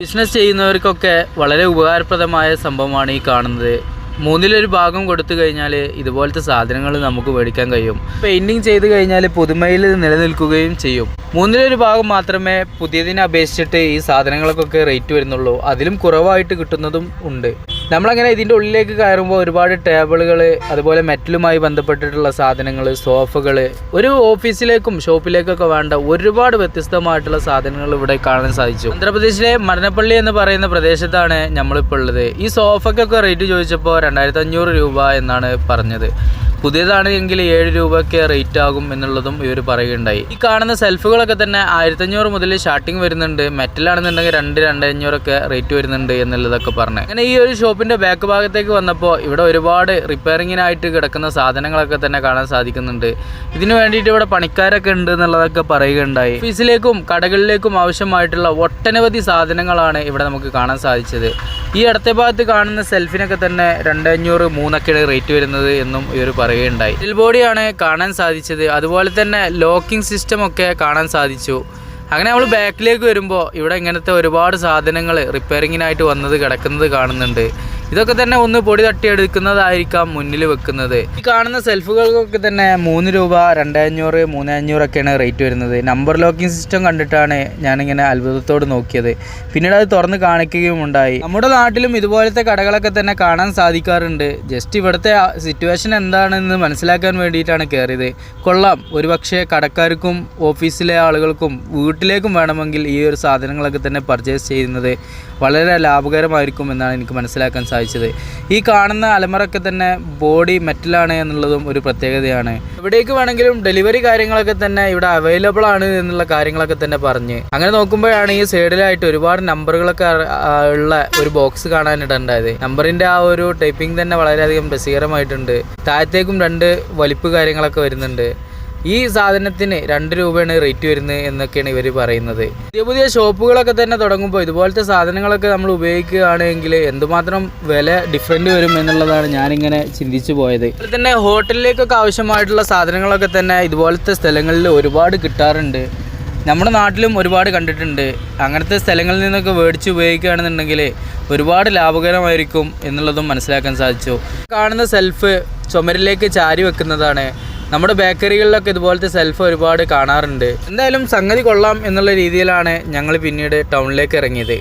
Business ചെയ്യുന്നവർക്കൊക്കെ വളരെ ഉപകാരപ്രദമായ സംഭവമാണ് ഈ കാണുന്നത്. മൂന്നിലൊരു ഭാഗം കൊടുത്തു കഴിഞ്ഞാൽ ഇതുപോലത്തെ സാധനങ്ങൾ നമുക്ക് മേടിക്കാൻ കഴിയും. പെയിൻറ്റിങ് ചെയ്ത് കഴിഞ്ഞാൽ പുതുമയിൽ നിലനിൽക്കുകയും ചെയ്യും. മൂന്നിലൊരു ഭാഗം മാത്രമേ പുതിയതിനെ അപേക്ഷിച്ചിട്ട് ഈ സാധനങ്ങൾക്കൊക്കെ റേറ്റ് വരുന്നുള്ളൂ. അതിലും കുറവായിട്ട് കിട്ടുന്നതും ഉണ്ട്. നമ്മളങ്ങനെ ഇതിൻ്റെ ഉള്ളിലേക്ക് കയറുമ്പോൾ ഒരുപാട് ടേബിളുകൾ, അതുപോലെ മെറ്റലുമായി ബന്ധപ്പെട്ടിട്ടുള്ള സാധനങ്ങൾ, സോഫകൾ, ഒരു ഓഫീസിലേക്കും ഷോപ്പിലേക്കൊക്കെ വേണ്ട ഒരുപാട് വ്യത്യസ്തമായിട്ടുള്ള സാധനങ്ങൾ ഇവിടെ കാണാൻ സാധിച്ചു. ആന്ധ്രാപ്രദേശിലെ മദനപ്പള്ളി എന്ന് പറയുന്ന പ്രദേശത്താണ് നമ്മളിപ്പോൾ ഉള്ളത്. ഈ സോഫയ്ക്കൊക്കെ റേറ്റ് ചോദിച്ചപ്പോൾ 2500 രൂപ എന്നാണ് പറഞ്ഞത്. പുതിയതാണ് എങ്കിൽ 7 രൂപയ്ക്ക് റേറ്റ് ആകും എന്നുള്ളതും ഇവർ പറയുകയുണ്ടായി. ഈ കാണുന്ന സെൽഫുകളൊക്കെ തന്നെ 1500 മുതൽ സ്റ്റാർട്ടിങ് വരുന്നുണ്ട്. മെറ്റലാണെന്നുണ്ടെങ്കിൽ 2,500 റേറ്റ് വരുന്നുണ്ട് എന്നുള്ളതൊക്കെ പറഞ്ഞു. അങ്ങനെ ഈ ഒരു ഷോപ്പിന്റെ ബാക്ക് ഭാഗത്തേക്ക് വന്നപ്പോൾ ഇവിടെ ഒരുപാട് റിപ്പയറിങ്ങിനായിട്ട് കിടക്കുന്ന സാധനങ്ങളൊക്കെ തന്നെ കാണാൻ സാധിക്കുന്നുണ്ട്. ഇതിനു വേണ്ടിയിട്ട് ഇവിടെ പണിക്കാരൊക്കെ ഉണ്ട് എന്നുള്ളതൊക്കെ പറയുകയുണ്ടായി. ഓഫീസിലേക്കും കടകളിലേക്കും ആവശ്യമായിട്ടുള്ള ഒട്ടനവധി സാധനങ്ങളാണ് ഇവിടെ നമുക്ക് കാണാൻ സാധിച്ചത്. ഈ ഇടത്തെ ഭാഗത്ത് കാണുന്ന സെൽഫിനൊക്കെ തന്നെ 2,500, 3 റേറ്റ് വരുന്നത് എന്നും ഇവർ പറയുകയുണ്ടായി. സ്റ്റീൽ ബോഡിയാണ് കാണാൻ സാധിച്ചത്. അതുപോലെ തന്നെ ലോക്കിംഗ് സിസ്റ്റം ഒക്കെ കാണാൻ സാധിച്ചു. അങ്ങനെ നമ്മൾ ബാക്കിലേക്ക് വരുമ്പോൾ ഇവിടെ ഇങ്ങനത്തെ ഒരുപാട് സാധനങ്ങൾ റിപ്പയറിങ്ങിനായിട്ട് വന്നത് കിടക്കുന്നത് കാണുന്നുണ്ട്. ഇതൊക്കെ തന്നെ ഒന്ന് പൊടി തട്ടിയെടുക്കുന്നതായിരിക്കാം മുന്നിൽ വെക്കുന്നത്. ഈ കാണുന്ന സെൽഫുകൾക്കൊക്കെ തന്നെ 3 രൂപ, 2,500, 3,500 റേറ്റ് വരുന്നത്. നമ്പർ ലോക്കിംഗ് സിസ്റ്റം കണ്ടിട്ടാണ് ഞാനിങ്ങനെ അത്ഭുതത്തോട് നോക്കിയത്. പിന്നീട് അത് തുറന്ന് കാണിക്കുകയും ഉണ്ടായി. നമ്മുടെ നാട്ടിലും ഇതുപോലത്തെ കടകളൊക്കെ തന്നെ കാണാൻ സാധിക്കാറുണ്ട്. ജസ്റ്റ് ഇവിടുത്തെ സിറ്റുവേഷൻ എന്താണെന്ന് മനസ്സിലാക്കാൻ വേണ്ടിയിട്ടാണ് കയറിയത്. കൊള്ളാം. ഒരുപക്ഷെ കടക്കാർക്കും ഓഫീസിലെ ആളുകൾക്കും വീട്ടിലേക്കും വേണമെങ്കിൽ ഈ ഒരു സാധനങ്ങളൊക്കെ തന്നെ പർച്ചേസ് ചെയ്യുന്നത് വളരെ ലാഭകരമായിരിക്കും എന്നാണ് എനിക്ക് മനസ്സിലാക്കാൻ സാധിച്ചത്. ഈ കാണുന്ന അലമറൊക്കെ തന്നെ ബോഡി മെറ്റലാണ് എന്നുള്ളതും ഒരു പ്രത്യേകതയാണ്. എവിടേക്ക് വേണമെങ്കിലും ഡെലിവറി കാര്യങ്ങളൊക്കെ തന്നെ ഇവിടെ അവൈലബിൾ ആണ് എന്നുള്ള കാര്യങ്ങളൊക്കെ തന്നെ പറഞ്ഞ് അങ്ങനെ നോക്കുമ്പോഴാണ് ഈ സൈഡിലായിട്ട് ഒരുപാട് നമ്പറുകളൊക്കെ ഉള്ള ഒരു ബോക്സ് കാണാനിടണ്ടായത്. നമ്പറിൻ്റെ ആ ഒരു ടൈപ്പിംഗ് തന്നെ വളരെയധികം രസകരമായിട്ടുണ്ട്. താഴത്തേക്കും 2 വലിപ്പ് കാര്യങ്ങളൊക്കെ വരുന്നുണ്ട്. ഈ സാധനത്തിന് 2 രൂപയാണ് റേറ്റ് വരുന്നത് എന്നൊക്കെയാണ് ഇവർ പറയുന്നത്. പുതിയ ഷോപ്പുകളൊക്കെ തന്നെ തുടങ്ങുമ്പോൾ ഇതുപോലത്തെ സാധനങ്ങളൊക്കെ നമ്മൾ ഉപയോഗിക്കുകയാണെങ്കിൽ എന്തുമാത്രം വില ഡിഫറൻറ്റ് വരും എന്നുള്ളതാണ് ഞാനിങ്ങനെ ചിന്തിച്ചു പോയത്. അതുപോലെ തന്നെ ഹോട്ടലിലേക്കൊക്കെ ആവശ്യമായിട്ടുള്ള സാധനങ്ങളൊക്കെ തന്നെ ഇതുപോലത്തെ സ്ഥലങ്ങളിൽ ഒരുപാട് കിട്ടാറുണ്ട്. നമ്മുടെ നാട്ടിലും ഒരുപാട് കണ്ടിട്ടുണ്ട്. അങ്ങനത്തെ സ്ഥലങ്ങളിൽ നിന്നൊക്കെ മേടിച്ച് ഉപയോഗിക്കുകയാണെന്നുണ്ടെങ്കിൽ ഒരുപാട് ലാഭകരമായിരിക്കും എന്നുള്ളതും മനസ്സിലാക്കാൻ സാധിച്ചു. കാണുന്ന സെൽഫ് ചുമരിലേക്ക് ചാരി വെക്കുന്നതാണ്. നമ്മുടെ ബേക്കറികളിലൊക്കെ ഇതുപോലത്തെ സെൽഫ് ഒരുപാട് കാണാറുണ്ട്. എന്തായാലും സംഗതി കൊള്ളാം എന്നുള്ള രീതിയിലാണ് ഞങ്ങൾ പിന്നീട് ടൗണിലേക്ക് ഇറങ്ങിയത്.